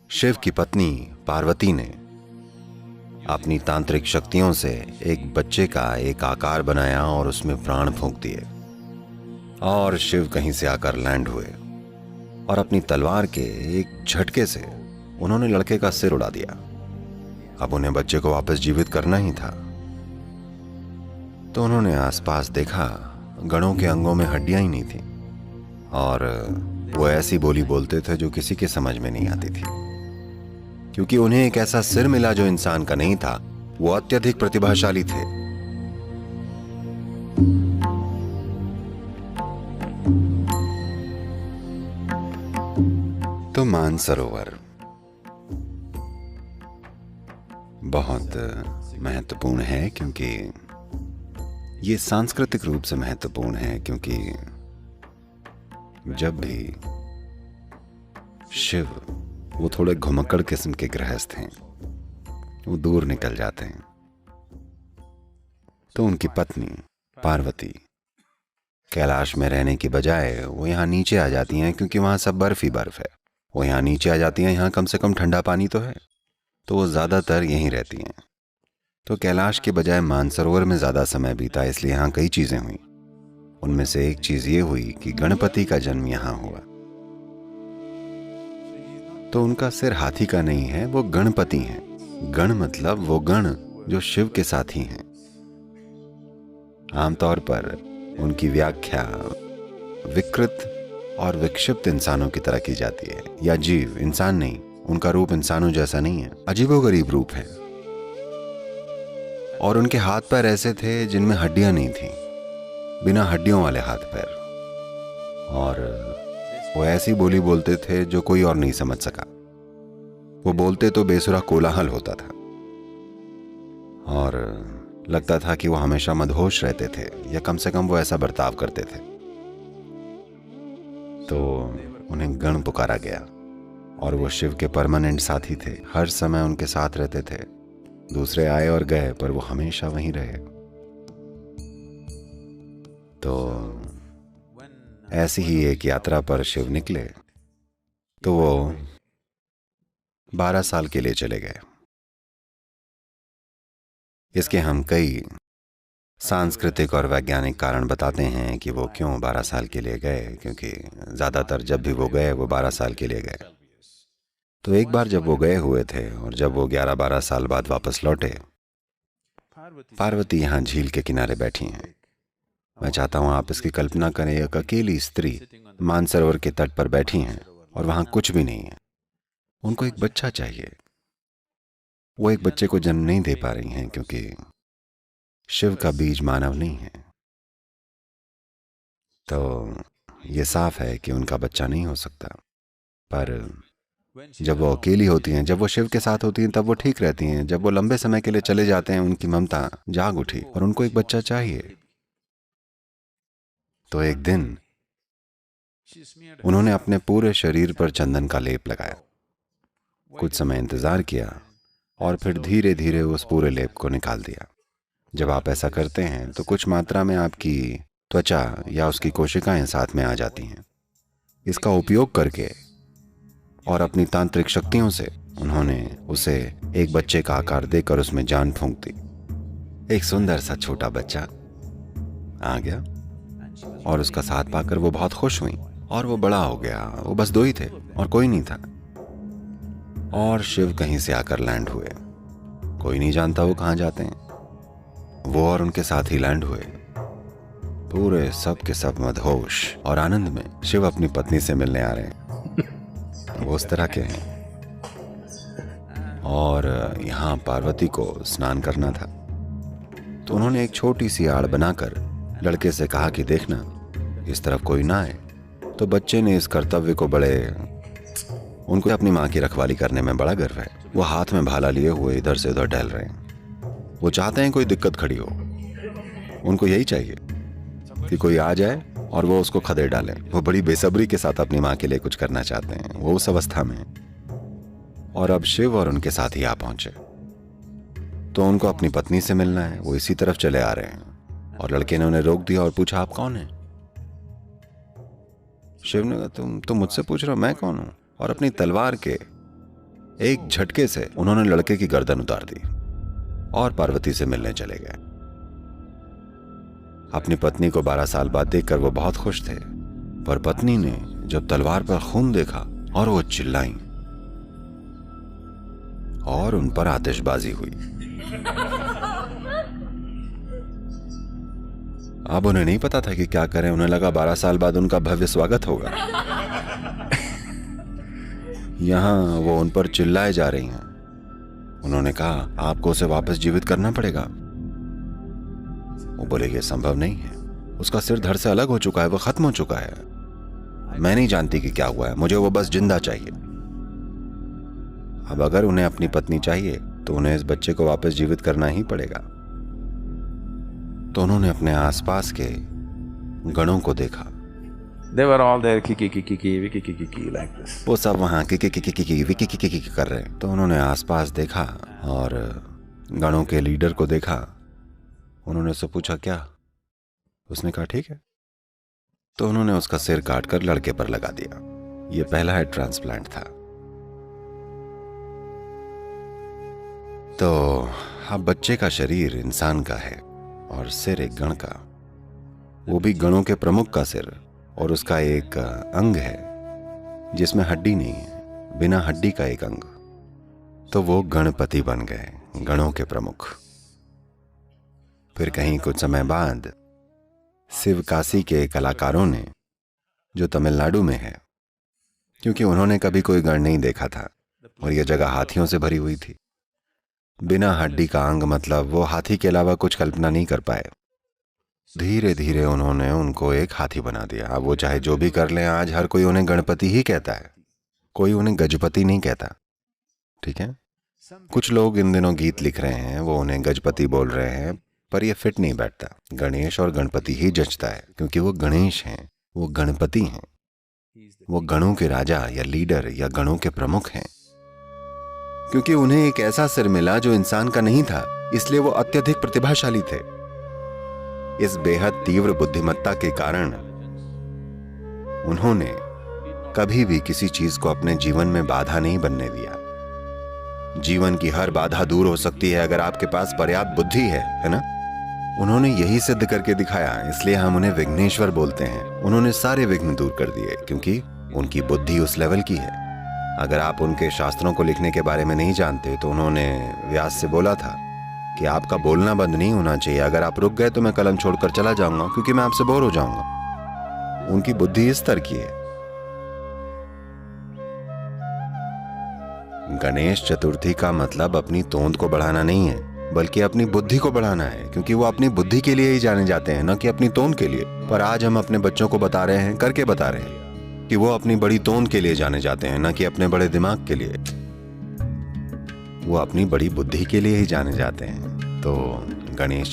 शिव की पत्नी पार्वती ने अपनी तांत्रिक शक्तियों से एक बच्चे का एक आकार बनाया और उसमें प्राण फूंक दिए। और शिव कहीं से आकर लैंड हुए और अपनी तलवार के एक झटके से उन्होंने लड़के का सिर उड़ा दिया। अब उन्हें बच्चे को वापस जीवित करना ही था। तो उन्होंने आसपास देखा, गणों के अंगों में हड्डियां ही नहीं थी और वो ऐसी बोली बोलते थे जो किसी के समझ में नहीं आती थी, क्योंकि उन्हें एक ऐसा सिर मिला जो इंसान का नहीं था। वो अत्यधिक प्रतिभाशाली थे। तो मानसरोवर बहुत महत्वपूर्ण है, क्योंकि ये सांस्कृतिक रूप से महत्वपूर्ण है, क्योंकि जब भी शिव, वो थोड़े घुमक्कड़ किस्म के गृहस्थ हैं, वो दूर निकल जाते हैं, तो उनकी पत्नी पार्वती कैलाश में रहने की बजाय वो यहाँ नीचे आ जाती हैं, क्योंकि वहाँ सब बर्फ ही बर्फ है। वो यहाँ नीचे आ जाती हैं, यहाँ कम से कम ठंडा पानी तो है, तो वो ज़्यादातर यहीं रहती हैं। तो कैलाश के बजाय मानसरोवर में ज़्यादा समय बीता, इसलिए यहाँ कई चीज़ें हुई। उनमें से एक चीज़ ये हुई कि गणपति का जन्म यहाँ हुआ। तो उनका सिर हाथी का नहीं है, वो गणपति हैं। गण मतलब वो गण जो शिव के साथी हैं। आमतौर पर उनकी व्याख्या विकृत और विक्षिप्त इंसानों की तरह की जाती है, या जीव, इंसान नहीं। उनका रूप इंसानों जैसा नहीं है, अजीबोगरीब रूप है। और उनके हाथ पैर ऐसे थे जिनमें हड्डियां नहीं थी, बिना हड्डियों वाले हाथ पैर। और वो ऐसी बोली बोलते थे जो कोई और नहीं समझ सका। वो बोलते तो बेसुरा कोलाहल होता था और लगता था कि वो हमेशा मदहोश रहते थे, या कम से कम वो ऐसा बर्ताव करते थे। तो उन्हें गण पुकारा गया और वो शिव के परमानेंट साथी थे, हर समय उनके साथ रहते थे। दूसरे आए और गए, पर वो हमेशा वहीं रहे। तो ऐसी ही एक यात्रा पर शिव निकले, तो वो 12 साल के लिए चले गए। इसके हम कई सांस्कृतिक और वैज्ञानिक कारण बताते हैं कि वो क्यों 12 साल के लिए गए, क्योंकि ज़्यादातर जब भी वो गए वो 12 साल के लिए गए। तो एक बार जब वो गए हुए थे और जब वो 11-12 साल बाद वापस लौटे, पार्वती यहाँ झील के किनारे बैठी हैं। मैं चाहता हूँ आप इसकी कल्पना करें, एक अकेली स्त्री मानसरोवर के तट पर बैठी हैं और वहाँ कुछ भी नहीं है। उनको एक बच्चा चाहिए। वो एक बच्चे को जन्म नहीं दे पा रही हैं, क्योंकि शिव का बीज मानव नहीं है। तो ये साफ है कि उनका बच्चा नहीं हो सकता। पर जब वो अकेली होती हैं, जब वो शिव के साथ होती हैं, तब वो ठीक रहती हैं। जब वो लंबे समय के लिए चले जाते हैं, उनकी ममता जाग उठी और उनको एक बच्चा चाहिए। तो एक दिन उन्होंने अपने पूरे शरीर पर चंदन का लेप लगाया, कुछ समय इंतजार किया और फिर धीरे धीरे उस पूरे लेप को निकाल दिया। जब आप ऐसा करते हैं तो कुछ मात्रा में आपकी त्वचा या उसकी कोशिकाएं साथ में आ जाती हैं। इसका उपयोग करके और अपनी तांत्रिक शक्तियों से उन्होंने उसे एक बच्चे का आकार देकर उसमें जान फूंक दी। एक सुंदर सा छोटा बच्चा आ गया और उसका साथ पाकर वो बहुत खुश हुई और वो बड़ा हो गया। वो बस दो ही थे और कोई नहीं था। और शिव कहीं से आकर लैंड हुए। कोई नहीं जानता वो कहाँ जाते हैं। वो और उनके साथ ही लैंड हुए, पूरे सब के सब मदहोश और आनंद में। शिव अपनी पत्नी से मिलने आ रहे हैं, वो उस तरह के हैं। और यहाँ पार्वती को स्नान करना था, तो उन्होंने एक छोटी सी आड़ बनाकर लड़के से कहा कि देखना, इस तरफ कोई ना आए। तो बच्चे ने इस कर्तव्य को उनको अपनी माँ की रखवाली करने में बड़ा गर्व है। वो हाथ में भाला लिए हुए इधर से उधर टहल रहे हैं। वो चाहते हैं कोई दिक्कत खड़ी हो, उनको यही चाहिए कि कोई आ जाए और वो उसको खदेड़ डाले। वो बड़ी बेसब्री के साथ अपनी माँ के लिए कुछ करना चाहते हैं। वो उस अवस्था में हैं। और अब शिव और उनके साथ ही आ पहुंचे, तो उनको अपनी पत्नी से मिलना है। वो इसी तरफ चले आ रहे हैं और लड़के ने उन्हें रोक दिया और पूछा, आप कौन हैं? शिव ने कहा, तुम मुझसे पूछ रहे हो मैं कौन हूं? और अपनी तलवार के एक झटके से उन्होंने लड़के की गर्दन उतार दी और पार्वती से मिलने चले गए। अपनी पत्नी को 12 साल बाद देखकर वो बहुत खुश थे, पर पत्नी ने जब तलवार पर खून देखा और वो चिल्लाई और उन पर आतिशबाजी हुई। अब उन्हें नहीं पता था कि क्या करें। उन्हें लगा 12 साल बाद उनका भव्य स्वागत होगा। यहां वो उन पर चिल्लाए जा रही हैं। उन्होंने कहा, आपको उसे वापस जीवित करना पड़ेगा। वो बोले, ये संभव नहीं है, उसका सिर धड़ से अलग हो चुका है, वो खत्म हो चुका है। मैं नहीं जानती कि क्या हुआ है, मुझे वो बस जिंदा चाहिए। अब अगर उन्हें अपनी पत्नी चाहिए तो उन्हें इस बच्चे को वापस जीवित करना ही पड़ेगा। तो उन्होंने अपने आसपास के गणों को देखा। They were all there, kiki like this. वो सब वहां की कर रहे हैं। तो उन्होंने आसपास देखा और गणों के लीडर को देखा। उन्होंने उससे पूछा, क्या? उसने कहा, ठीक है। तो उन्होंने उसका सिर काटकर लड़के पर लगा दिया। यह पहला हेड ट्रांसप्लांट था। तो अब बच्चे का शरीर इंसान का है और सिर एक गण का, वो भी गणों के प्रमुख का सिर, और उसका एक अंग है जिसमें हड्डी नहीं है, बिना हड्डी का एक अंग। तो वो गणपति बन गए, गणों के प्रमुख। फिर कहीं कुछ समय बाद शिवकाशी के कलाकारों ने, जो तमिलनाडु में है, क्योंकि उन्होंने कभी कोई गण नहीं देखा था और यह जगह हाथियों से भरी हुई थी, बिना हड्डी का अंग मतलब वो हाथी के अलावा कुछ कल्पना नहीं कर पाए। धीरे धीरे उन्होंने उनको एक हाथी बना दिया। अब वो चाहे जो भी कर लें, आज हर कोई उन्हें गणपति ही कहता है, कोई उन्हें गजपति नहीं कहता। ठीक है, कुछ लोग इन दिनों गीत लिख रहे हैं, वो उन्हें गजपति बोल रहे हैं, पर यह फिट नहीं बैठता। गणेश और गणपति ही जचता है, क्योंकि वो गणेश हैं, वो गणपति हैं, वो गणों के राजा या लीडर या गणों के प्रमुख हैं। क्योंकि उन्हें एक ऐसा सिर मिला जो इंसान का नहीं था, इसलिए वो अत्यधिक प्रतिभाशाली थे। इस बेहद तीव्र बुद्धिमत्ता के कारण उन्होंने कभी भी किसी चीज को अपने जीवन में बाधा नहीं बनने दिया। जीवन की हर बाधा दूर हो सकती है अगर आपके पास पर्याप्त बुद्धि है ना? उन्होंने यही सिद्ध करके दिखाया, इसलिए हम उन्हें विघ्नेश्वर बोलते हैं। उन्होंने सारे विघ्न दूर कर दिए क्योंकि उनकी बुद्धि उस लेवल की है। अगर आप उनके शास्त्रों को लिखने के बारे में नहीं जानते तो उन्होंने व्यास से बोला था कि आपका बोलना बंद नहीं होना चाहिए, अगर आप रुक गए तो मैं कलम छोड़कर चला जाऊंगा क्योंकि मैं आपसे बोर हो जाऊंगा। उनकी बुद्धि इस तरह की है। गणेश चतुर्थी का मतलब अपनी तोंद को बढ़ाना नहीं है, बल्कि अपनी बुद्धि को बढ़ाना है, क्योंकि वो अपनी बुद्धि के लिए ही जाने जाते हैं, न कि अपनी तोंद के लिए। पर आज हम अपने बच्चों को बता रहे हैं, करके बता रहे हैं कि वो अपनी बड़ी तोंद के लिए जाने जाते हैं, न कि अपने बड़े दिमाग के लिए। वो अपनी बड़ी बुद्धि के लिए ही जाने जाते हैं। तो गणेश